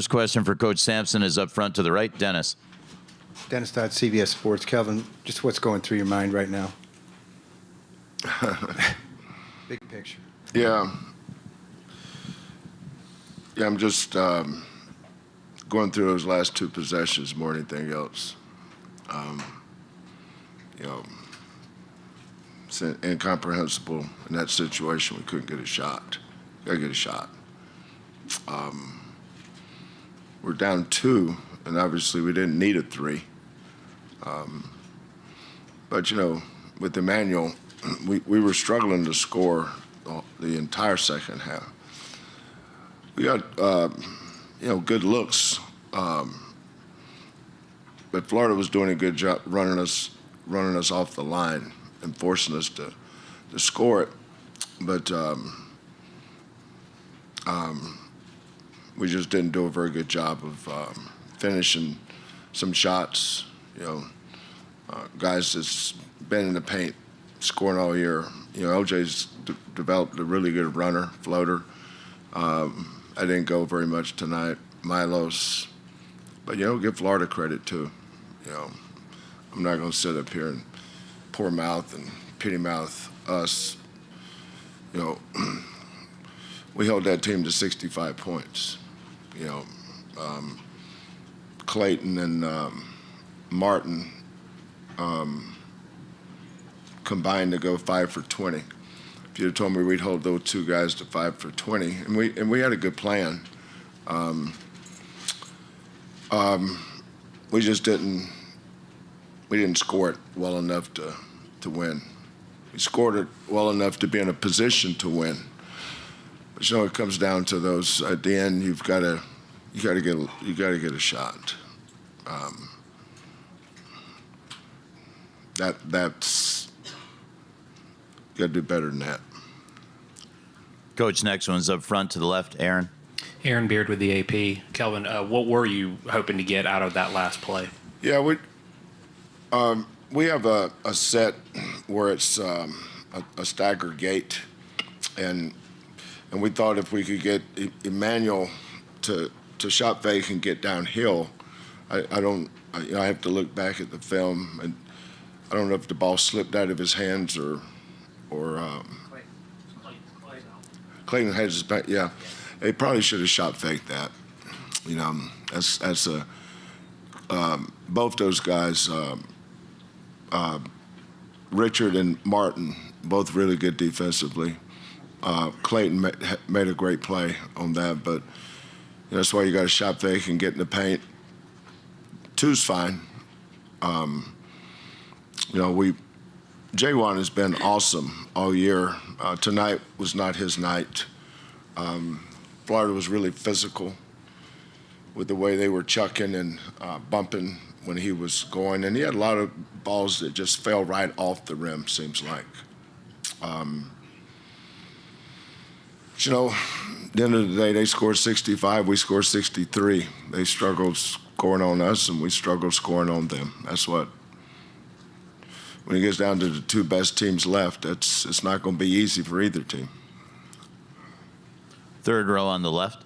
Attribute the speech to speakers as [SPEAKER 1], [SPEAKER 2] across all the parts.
[SPEAKER 1] First question for Coach Sampson is up front to the right. Dennis.
[SPEAKER 2] Dennis Dodd, CBS Sports. Kelvin, just what's going through your mind right now? Big picture.
[SPEAKER 3] Yeah, I'm just going through those last two possessions more than anything else. It's incomprehensible in that situation. We couldn't get a shot. Got to get a shot. We're down 2, and obviously we didn't need a 3. But, with Emmanuel, we were struggling to score the entire second half. We got, good looks, but Florida was doing a good job running us off the line and forcing us to score it. But we just didn't do a very good job of finishing some shots. Guys that's been in the paint scoring all year. LJ's developed a really good runner, floater. I didn't go very much tonight. Milos. But, give Florida credit, too. I'm not going to sit up here and poor mouth and pity mouth us. We held that team to 65 points. Clayton and Martin combined to go 5 for 20. If you'd have told me we'd hold those two guys to 5 for 20, and we had a good plan. We just didn't score it well enough to win. We scored it well enough to be in a position to win. But it comes down to those at the end. You got to get a shot. That's got to do better than that.
[SPEAKER 1] Coach, next one's up front to the left. Aaron.
[SPEAKER 4] Aaron Beard with the AP. Kelvin, what were you hoping to get out of that last play?
[SPEAKER 3] Yeah, we have a set where it's a stagger gate, and we thought if we could get Emmanuel to shot fake and get downhill, I have to look back at the film, and I don't know if the ball slipped out of his hands or Clayton had his back. Yeah, they probably should have shot faked that. That's both those guys, Richard and Martin, both really good defensively. Clayton made a great play on that, but that's why you got to shot fake and get in the paint. 2's fine. Jaywan has been awesome all year. Tonight was not his night. Florida was really physical with the way they were chucking and bumping when he was going, and he had a lot of balls that just fell right off the rim, seems like. At the end of the day, they scored 65, we scored 63. They struggled scoring on us, and we struggled scoring on them. That's what, when it gets down to the 2 best teams left, it's not going to be easy for either team.
[SPEAKER 1] Third row on the left.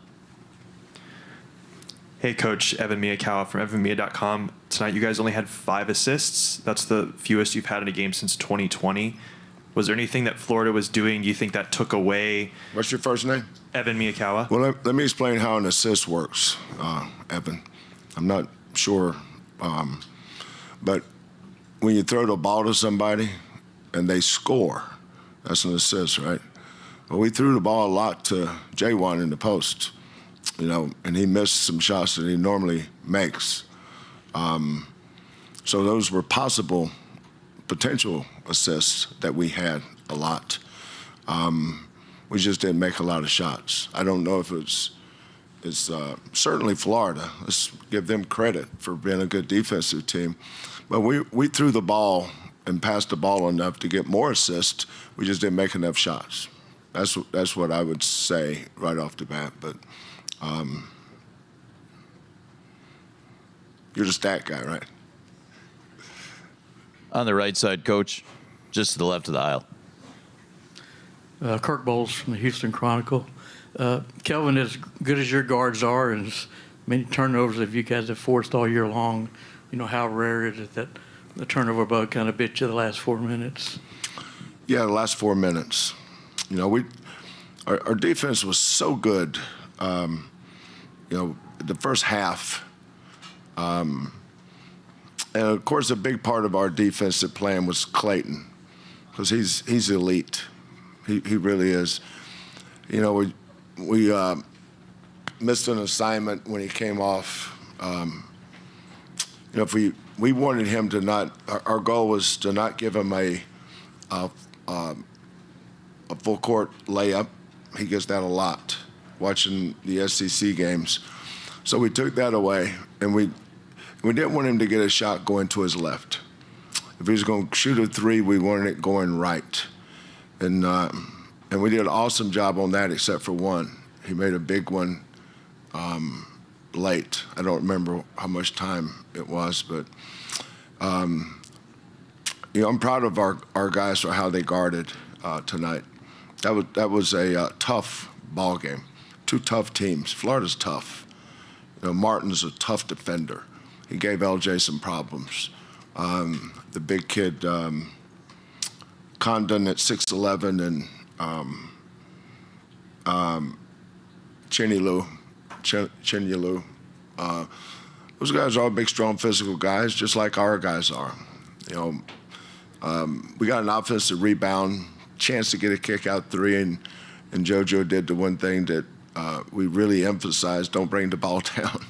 [SPEAKER 5] Hey, Coach. Evan Miyakawa from evanmia.com. Tonight, you guys only had 5 assists. That's the fewest you've had in a game since 2020. Was there anything that Florida was doing you think that took away?
[SPEAKER 3] What's your first name?
[SPEAKER 5] Evan Miyakawa.
[SPEAKER 3] Well, let me explain how an assist works, Evan. I'm not sure, but when you throw the ball to somebody and they score, that's an assist, right? Well, we threw the ball a lot to Jaywan in the post, and he missed some shots that he normally makes. So those were possible potential assists that we had a lot. We just didn't make a lot of shots. I don't know if it's certainly Florida. Let's give them credit for being a good defensive team. But we threw the ball and passed the ball enough to get more assists. We just didn't make enough shots. That's what I would say right off the bat. But you're the stat guy, right?
[SPEAKER 1] On the right side, Coach, just to the left of the aisle.
[SPEAKER 6] Kirk Bowles from the Houston Chronicle. Kelvin, as good as your guards are and as many turnovers have you guys have forced all year long? You know, how rare is it that the turnover bug kind of bit you the last 4 minutes?
[SPEAKER 3] Yeah, the last 4 minutes. You know, our defense was so good. You know, the first half. And of course, a big part of our defensive plan was Clayton, because he's elite. He really is. You know, we missed an assignment when he came off. You know, if we wanted him to not. Our goal was to not give him a full court layup. He gets that a lot watching the SEC games. So we took that away, and we didn't want him to get a shot going to his left. If he was going to shoot a three, we wanted it going right. And we did an awesome job on that except for one. He made a big one late. I don't remember how much time it was, but you know, I'm proud of our guys for how they guarded tonight. That was a tough ball game. Two tough teams. Florida's tough. You know, Martin's a tough defender. He gave LJ some problems. The big kid, Condon at 6'11", and Chinyelu. Those guys are all big, strong, physical guys, just like our guys are. You know, we got an offensive rebound, chance to get a kick-out three, and JoJo did the one thing that we really emphasized: don't bring the ball down.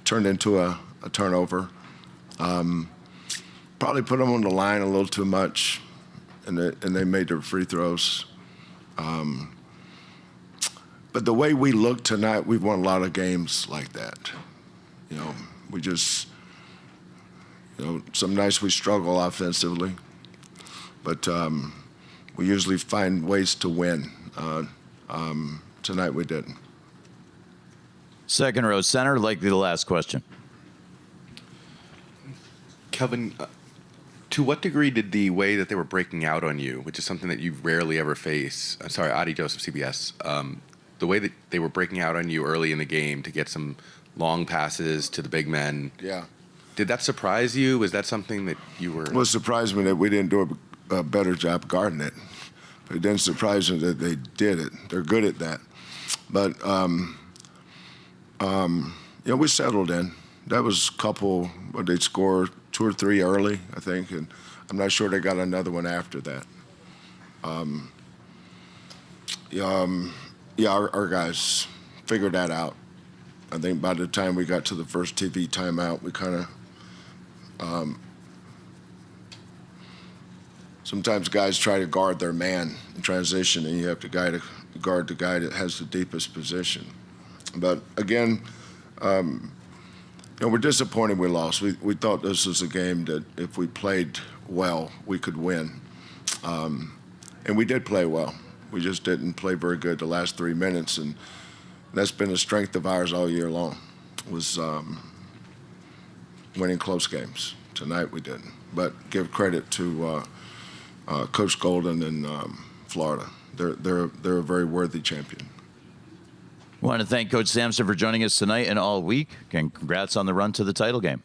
[SPEAKER 3] Turned into a turnover. Probably put them on the line a little too much, and they made their free throws. But the way we looked tonight, we've won a lot of games like that. You know, we just, you know, some nights we struggle offensively, but we usually find ways to win. Tonight we didn't.
[SPEAKER 1] Second row center, likely the last question.
[SPEAKER 7] Kelvin, to what degree did the way that they were breaking out on you, which is something that you rarely ever face, sorry, Adi Joseph, CBS, the way that they were breaking out on you early in the game to get some long passes to the big men,
[SPEAKER 3] Yeah.
[SPEAKER 7] did that surprise you? Was that something that you were...
[SPEAKER 3] Well, it surprised me that we didn't do a better job guarding it. But it didn't surprise me that they did it. They're good at that. But, you know, we settled in. That was a couple, they'd score 2 or 3 early, I think, and I'm not sure they got another one after that. Yeah, our guys figured that out. I think by the time we got to the first TV timeout, we kind of sometimes guys try to guard their man in transition, and you have to guard the guy that has the deepest position. But again, you know, we're disappointed we lost. We thought this was a game that if we played well, we could win. And we did play well. We just didn't play very good the last 3 minutes, and that's been a strength of ours all year long, was winning close games. Tonight we didn't. But give credit to Coach Golden and Florida. They're a very worthy champion.
[SPEAKER 1] I want to thank Coach Sampson for joining us tonight and all week. And congrats on the run to the title game.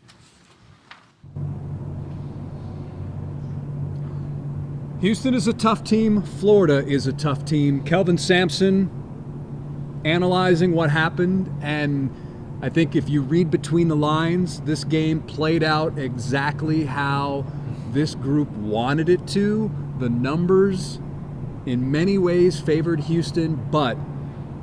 [SPEAKER 8] Houston is a tough team. Florida is a tough team. Kelvin Sampson analyzing what happened, and I think if you read between the lines, this game played out exactly how this group wanted it to. The numbers in many ways favored Houston, but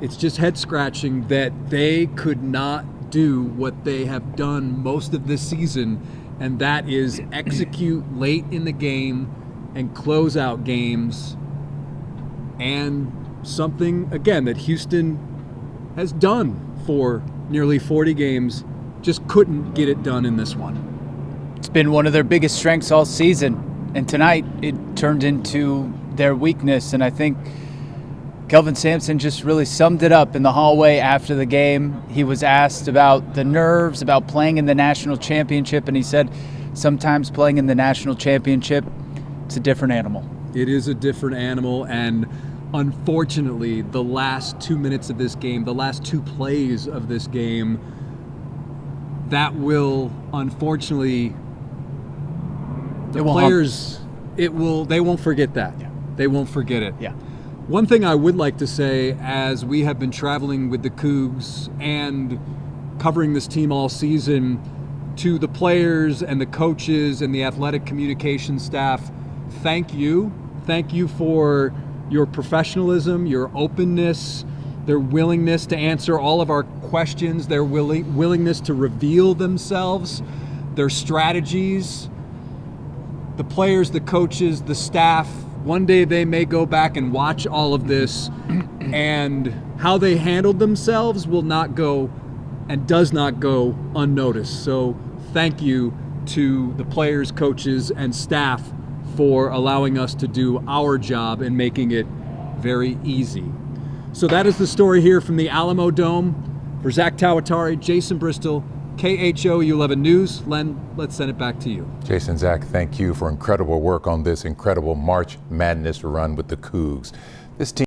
[SPEAKER 8] it's just head-scratching that they could not do what they have done most of this season, and that is execute late in the game and close out games. And something, again, that Houston has done for nearly 40 games, just couldn't get it done in this one.
[SPEAKER 9] It's been one of their biggest strengths all season, and tonight it turned into their weakness, and I think Kelvin Sampson just really summed it up in the hallway after the game. He was asked about the nerves, about playing in the national championship, and he said sometimes playing in the national championship, it's a different animal.
[SPEAKER 8] It is a different animal, and unfortunately, the last 2 minutes of this game, the last 2 plays of this game, that will unfortunately, the players, they won't forget that.
[SPEAKER 9] Yeah.
[SPEAKER 8] They won't forget it.
[SPEAKER 9] Yeah.
[SPEAKER 8] One thing I would like to say, as we have been traveling with the Cougs and covering this team all season, to the players and the coaches and the athletic communication staff, thank you. Thank you for your professionalism, your openness, their willingness to answer all of our questions, their willingness to reveal themselves, their strategies. The players, the coaches, the staff, one day they may go back and watch all of this, and how they handled themselves will not go and does not go unnoticed. So thank you to the players, coaches, and staff for allowing us to do our job and making it very easy. So that is the story here from the Alamo Dome. For Zach Tawatari, Jason Bristol, KHO 11 News. Len, let's send it back to you.
[SPEAKER 10] Jason, Zach, thank you for incredible work on this incredible March Madness run with the Cougs. This team